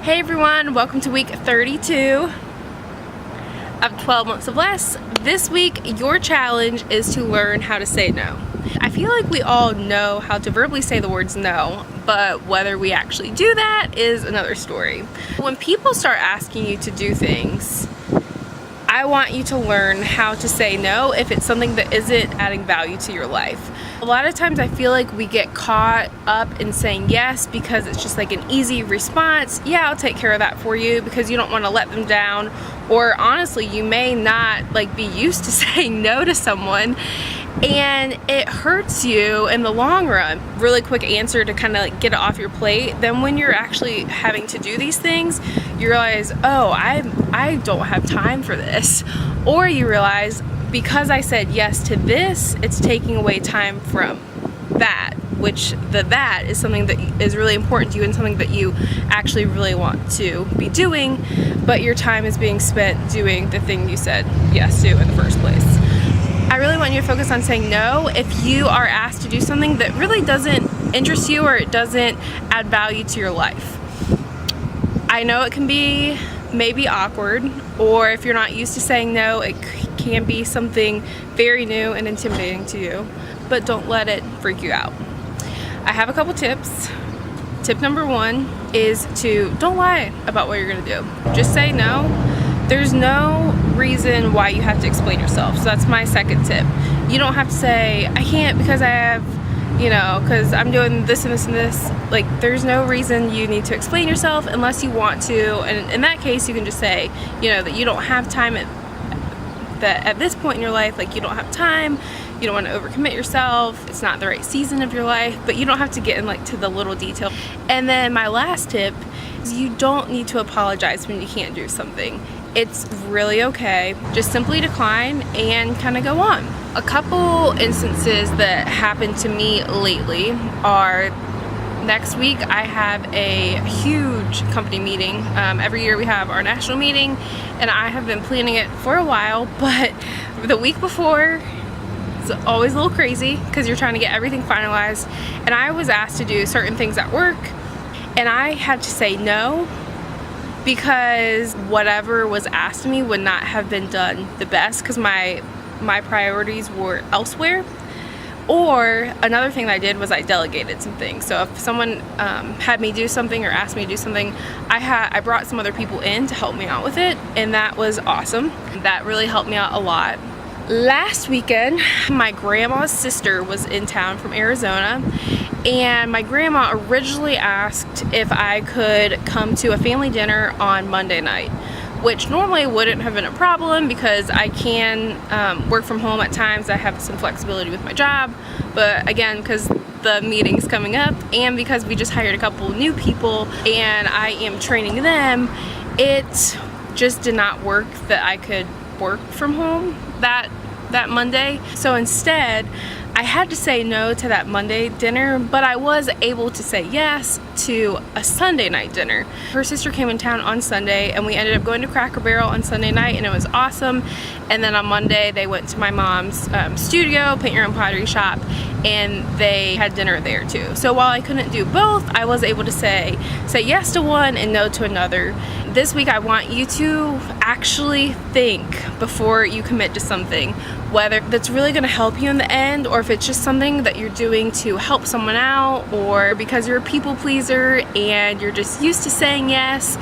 Hey everyone, welcome to week 32 of 12 months of less. This week, your challenge is to learn how to say no. I feel like we all know how to verbally say the words no, but whether we actually do that is another story. When people start asking you to do things, I want you to learn how to say no if it's something that isn't adding value to your life. A lot of times I feel like we get caught up in saying yes because it's just like an easy response. Yeah, I'll take care of that for you, because you don't want to let them down. Or honestly, you may not be used to saying no to someone, and it hurts you in the long run. Really quick answer to kind of get it off your plate. Then when you're actually having to do these things, you realize, oh, I don't have time for this. Or you realize, because I said yes to this, it's taking away time from that, which that is something that is really important to you and something that you actually really want to be doing, but your time is being spent doing the thing you said yes to in the first place. I really want you to focus on saying no if you are asked to do something that really doesn't interest you or it doesn't add value to your life. I know it can be maybe awkward, or if you're not used to saying no, it can be something very new and intimidating to you, but don't let it freak you out. I have a couple tips. Tip number one is to don't lie about what you're gonna do. Just say no. There's no reason why you have to explain yourself. So that's my second tip. You don't have to say, I can't because I have, because I'm doing this and this and this. There's no reason you need to explain yourself unless you want to. And in that case, you can just say, that you don't have time at this point in your life. You don't have time. You don't want to overcommit yourself. It's not the right season of your life, but you don't have to get in to the little detail. And then my last tip is you don't need to apologize when you can't do something. It's really okay. Just simply decline and kind of go on. A couple instances that happened to me lately are, next week I have a huge company meeting. Every year we have our national meeting, and I have been planning it for a while, but the week before it's always a little crazy because you're trying to get everything finalized. And I was asked to do certain things at work, and I had to say no, because whatever was asked of me would not have been done the best because my priorities were elsewhere. Or another thing that I did was I delegated some things. So if someone had me do something or asked me to do something, I brought some other people in to help me out with it, and that was awesome. That really helped me out a lot. Last weekend, my grandma's sister was in town from Arizona, and my grandma originally asked if I could come to a family dinner on Monday night, which normally wouldn't have been a problem because I can work from home at times. I have some flexibility with my job, but again, because the meeting's coming up and because we just hired a couple new people and I am training them, it just did not work that I could work from home that Monday. So instead, I had to say no to that Monday dinner, but I was able to say yes to a Sunday night dinner. Her sister came in town on Sunday, and we ended up going to Cracker Barrel on Sunday night, and it was awesome. And then on Monday, they went to my mom's studio, Paint Your Own Pottery shop, and they had dinner there too. So while I couldn't do both, I was able to say yes to one and no to another. This week I want you to actually think before you commit to something, whether that's really going to help you in the end, or if it's just something that you're doing to help someone out, or because you're a people pleaser and you're just used to saying yes.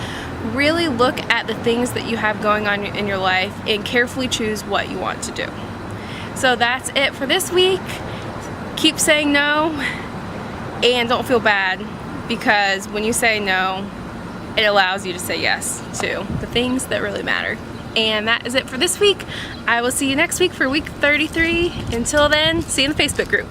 Really look at the things that you have going on in your life and carefully choose what you want to do. So that's it for this week. Keep saying no, and don't feel bad, because when you say no, it allows you to say yes to the things that really matter. And that is it for this week. I will see you next week for week 33. Until then, see you in the Facebook group.